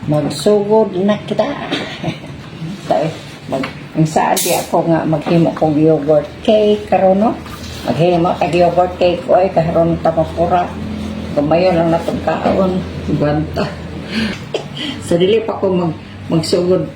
Magsugod na kita. Tayo, ang saan di ako nga maghimo kong yogurt cake karon no? Maghimo tag yogurt cake oy karon tapakura. Kumayon lang natong kaon, banta. Sa dili pa ko magsugod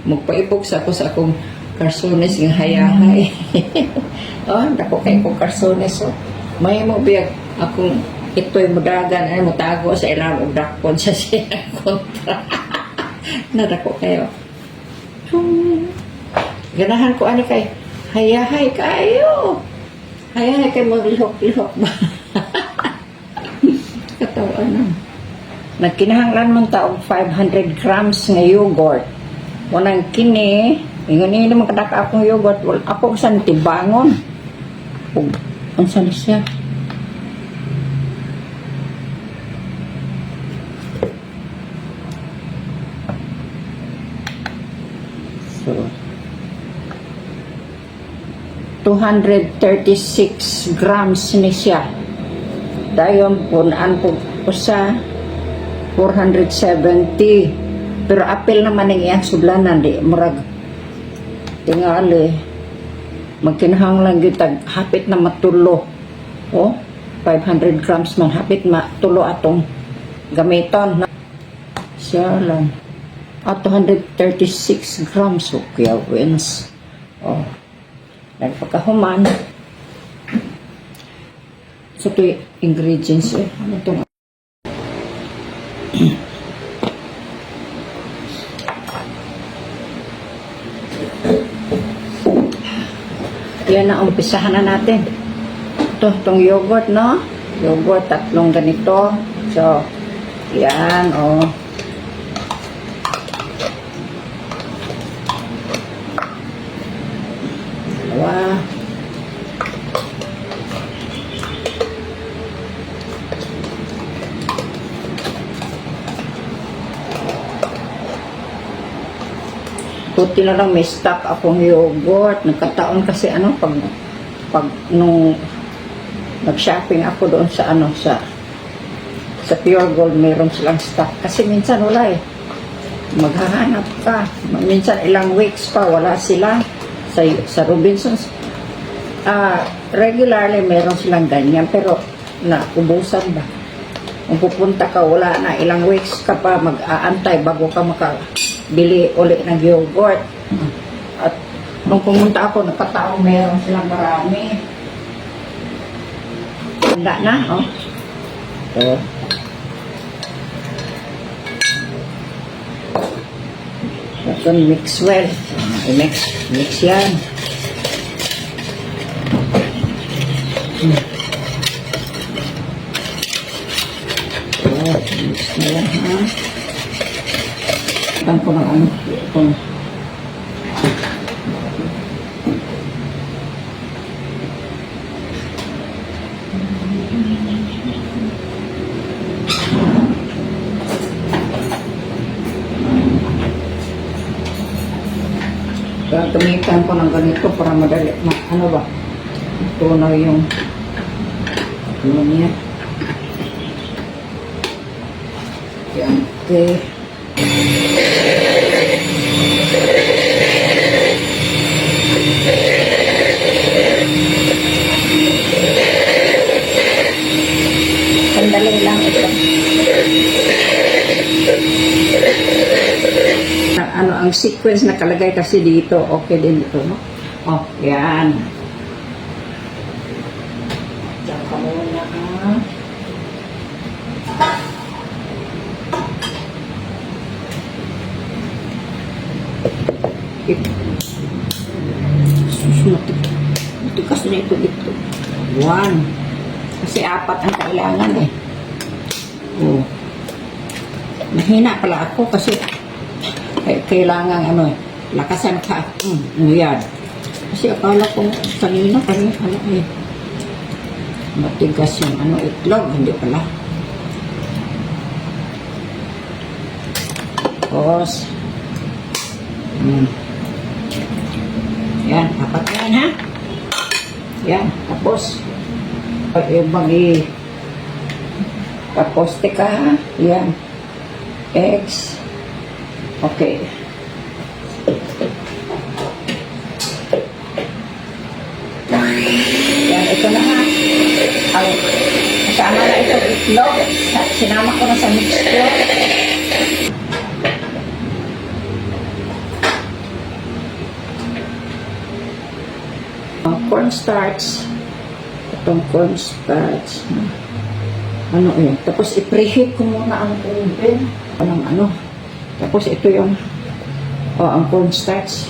magpaibog sa ako sa akong karsones ng hayahay. Oh, dako kay kong karsones oh. May mo biyag akong ito'y mudagan ay mutago sa ilang udakpon sa siya kontra. Nadako kayo. Ganahan ko ani kay hayahay kayo. Hayahay kay maglihok-lihok ba. Katawan na. Nagkinahanglan mong taong 500 grams nga yogurt. Wanang kini, ingon ini makadaka akong yogurt, wala ako saan tibangon. Ang saan siya? So, 236 grams ni siya. Dayon punaan po sa 470. Pero apel naman ng iyang sublanan, di murag tingali. Magkinahanglan gyud hapit na matulo. Oh, 500 grams man hapit matulo atong gamiton. Siya lang. At 236 grams so kaya wins. Oh. Nagpakahuman. So ito ingredients eh. Ano itong yan na, umpisahan na natin. Ito, itong yogurt, no? Yogurt, tatlong ganito. So, yan, oh. Dalawa. Buti na lang may stock akong yogurt. Nagkataon kasi ano, pag nung nag-shopping ako doon sa ano, sa Pure Gold, mayroon silang stock. Kasi minsan wala eh. Maghahanap ka. Minsan ilang weeks pa, wala sila. Sa Robinsons, regularly mayroon silang ganyan, pero naubusan ba? Kung pupunta ka, wala na, ilang weeks ka pa mag-aantay bago ka makabili ulit ng yogurt. At nung pumunta ako, nakataong meron silang marami. Handa na, oh. So, ito, mix well. Mix yan. Oh, mix na yan, ha? Itan ko ng ano. Itong tumitan ko ng ganito para madali, ano ba, tunaw yung ano niya. Yan, okay. Sandali lang ito. Ano ang sequence nakalagay kasi dito, okay din ito, no? Oh, yan. Diyan ka muna, ha? Susunod. Ito kasi na ito dito. 1. Kasi 4 ang kailangan eh. Oh. Mahina pala ako kasi kailangan ano eh, lakasan ka. Ano yan? Kasi akala ko kanina ano eh, matigas yung ano, itlog, hindi pala. Tapos, yan, apat yan ha. Yan, tapos, tapos teka ha, yan, eggs, Okay. Yan, ito na ha. Ang kasama na itong itlog. Sinama ko na sa mixture. Cornstarch. Itong cornstarch. Ano yun? Tapos i-preheat ko muna ang oven. Ano. Tapos ito yung ang cornstarch.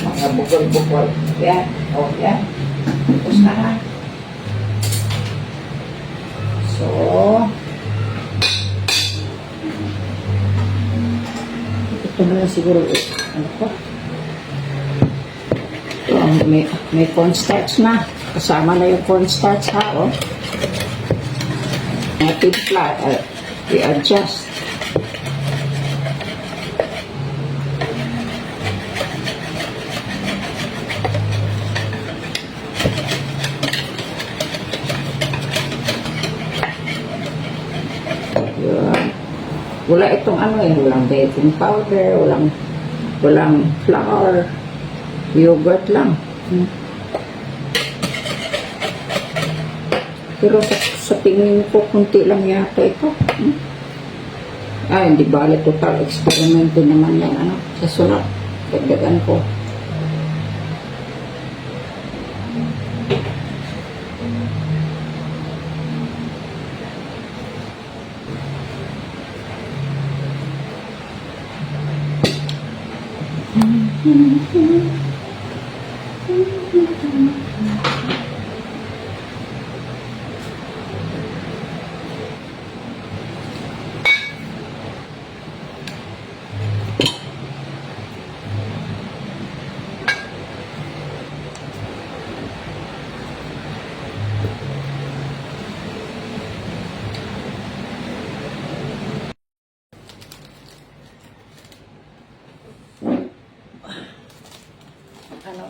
Mga bukol-bukol. Yan. Yan. Tapos na ha. So, ito na lang siguro. Ano ko? May cornstarch na. Kasama na yung cornstarch ha, oh. Timpla, i-adjust. Wala itong walang baking powder, walang flour, yogurt lang. Pero sa tingin ko, kunti lang yata ito. Hindi bale, total experiment naman yan. Sa sunod, dagdagan ko.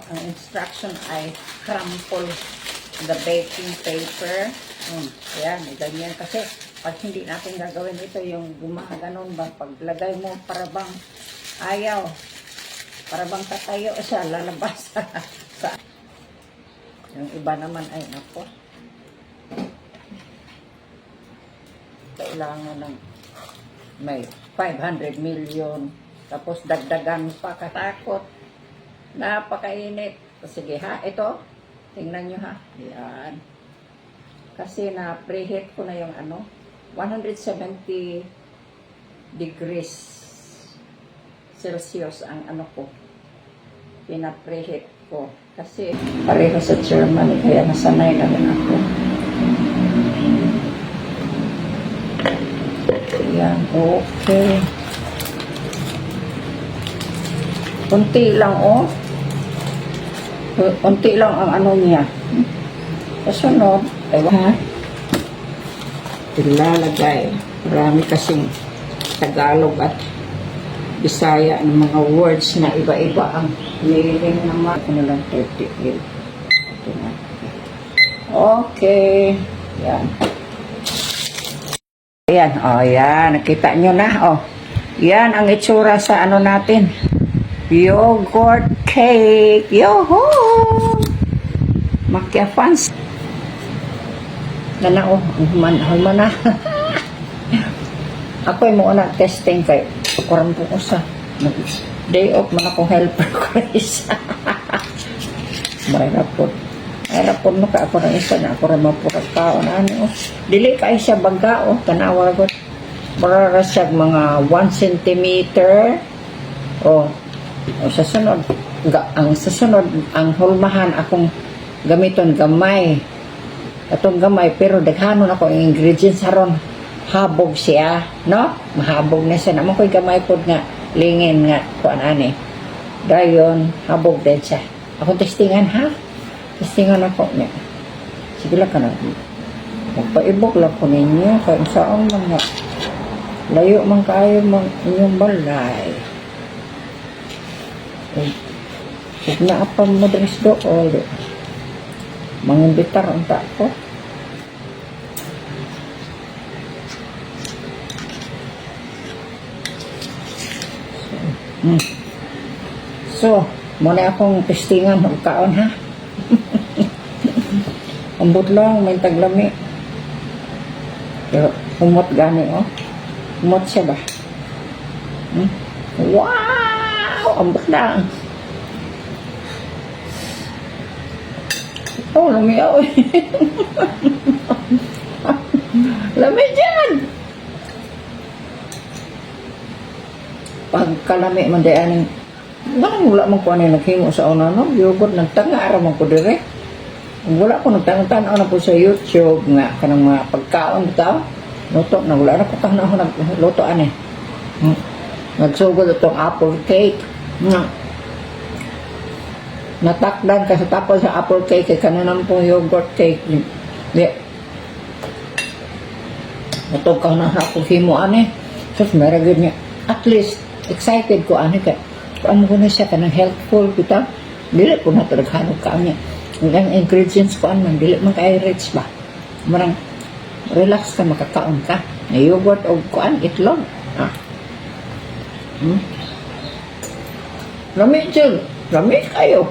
Ang instruction ay crumple the baking paper. Ayan, ganyan. Kasi pag hindi natin gagawin ito, yung gumaganon ba, paglagay mo para bang ayaw, para bang tatayo siya, lalabas. Yung iba naman ay nako. Kailangan ng may 500 million. Tapos dagdagan pa, katakot. Napakainit. Sige ha, ito. Tingnan nyo ha. Yan. Kasi na preheat ko na yung 170 degrees Celsius ang ko. Pina-preheat ko. Kasi pareho sa Germany, kaya nasanay na rin ako. Yan, okay. Unti lang, unti lang ang niya. Kasunod, ilalagay. Marami kasing Tagalog at Bisaya ng mga words na iba-iba ang niling naman. Ano lang, 38. Ito na. Okay. Yan. Ayan, yan. Nakita nyo na, Yan ang itsura sa natin. Yogurt cake. Yoho! Makia fans. Gana human na. Ako ay muna testing kay kurang po ko sa day off man akong helper ko isa. May rapor no ka ako ng isa na ako rin mapurag kao na dili ka siya baga tanawa ko para siya mga 1 centimeter sa sunod ang hulmahan akong gamiton gamay atong gamay pero daghanon ako ang ingredients aron habog siya no mahabog na siya naman ko'y gamay pod nga lingin nga kuan ani dayon habog din siya ako testingan testingan ako niya sige lang ka na magpaibok lang ko ninyo kaya saan man nga layo man kayo inyong balay huwag na apang madres dool mangimbitar ang tako So, muna akong testingan ng kaon ha. Ambot lang, may taglami. Pero, humot gani, oh. Humot siya ba? Hmm? Wow! Ambot lang. Oh, lumiyaw eh. Lami dyan! Pagkalami man di aning wala man ko ano naghimo sa una no, yogurt nagtanga ara man ko dire. Wala ko nagtanga-tanaw na po sa YouTube nga kanang mga pagkaon bitaw. Luto na wala na ko tanaw nagluto ani. Nagsugod itong apple cake. Natakdan kasi tapos sa apple cake kay kanan pong yogurt cake. Di. Ito ka na ako himo ani. Sus meron gud niya. At least excited ko ani ka. Ano ko na siya kanang healthful kita. Dili ko na talaghano ka niya. Ang ingredients ko man dili man kay rich ba. Marang relax ka makakaon ka. Na yogurt o kuan itlog. Ah. Lami dyan. Lami kayo.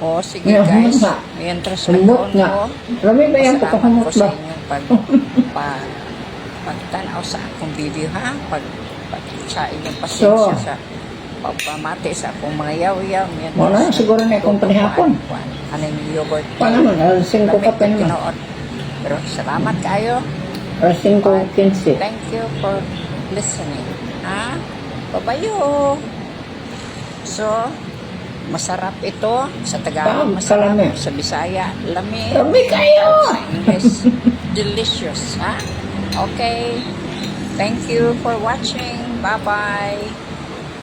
O, sige Ngayon, guys. humot nga. Ayan, terus Humot nagkaon nga. ko. Lami ba yan Pasalamat pagkakamot ko ba? sa inyong pagtanaw sa akong video ha. Sa inyong pasensya So, sa pagpamati sa akong mga yaw-yaw. Yan, Wala, siguro na akong panihapon. Ano yung yogurt? Paano man? Alasing ko ka pa naman. Tinuod. Pero salamat kayo. Alasing ko 15. Thank you for listening. Ha? Babayo. So, masarap ito. Sa Tagalog, masarap. Kalami. Sa Bisaya, lami. Lami kayo! Sa English, delicious. Ha? Okay. Thank you for watching. Bye-bye.